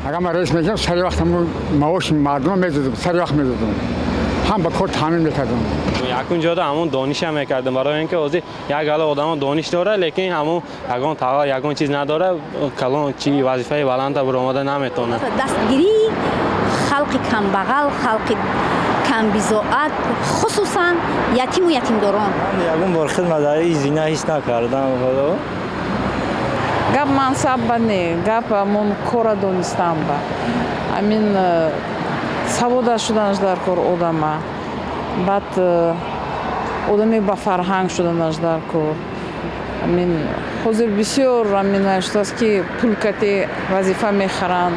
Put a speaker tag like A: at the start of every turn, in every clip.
A: اگر من رئیس میشم سر وقت معاش مردم میدادم سر وقت میدادم هم به کار تامین میکردم
B: یکون جاده همون دانش هم میکردم برای اینکه اوزی یک حالا آدم دانش داره لیکن همون یگان تا یگان چیز نداره کلان چی وظیفه بلند بر آماده نمیتونه
C: دستگیری خلق کم بغل خلق کم بزاعت خصوصا یتیم و یتیم داران
D: یگون بار خدمت زینه هیچ نکردم
E: گپ منصب با نه گپ همون کار دانستم با همین سواد شدنش در کار آدمه بعد آدمی با فرهنگ شدنش در کار همین حاضر بسیار همین است که پول کتی وظیفه میخرن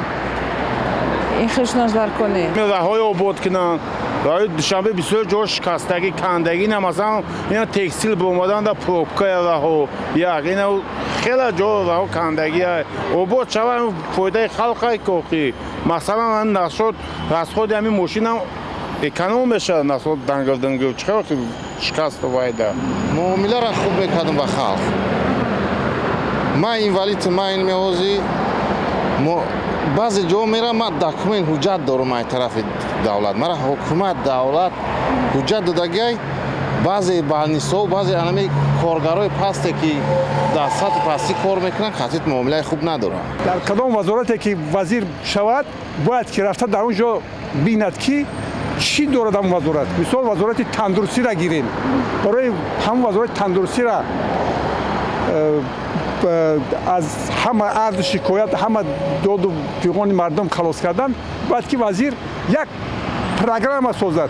E: این خشنش در کنه
F: رهای آباد کنن رهای دوشنبه بسیار جا شکستگی کندگی نه مثلا اینا تکستیل بومدن در پروبکای رها یک اینا خیلی جا رها کندگی آباد شود فایده خلق کاخی مثلا من نشد از خود همین ماشین هم اکنوم بشه نشد دنگل چه وقتی شکست وایده
G: معامله را خوب میکردم با خلق ما اینوالید ما این میوزی بعضی جا میرم ما دکومنت حجت دارم از طرف دولت مرا حکومت دولت حجت دادگی بعضی بالنیسا و بعضی انمی کارگرای پستی که در سطح پستی کار میکنن خاطر معامله خوب ندارن
H: در کدام وزارتی که وزیر شود باید که رفته در اونجا بیند که چی دارد هم وزارت مثال وزارت تندرستی را گیریم برای هم وزارت تندرستی را از همه عرض شکایت همه داد و پیغان مردم خلاص کردن باید که وزیر یک پروگرام سازد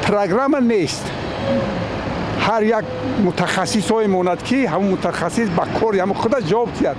H: پروگرام نیست هر یک متخصص های موند که همون متخصص با کار همون خودش جواب دهد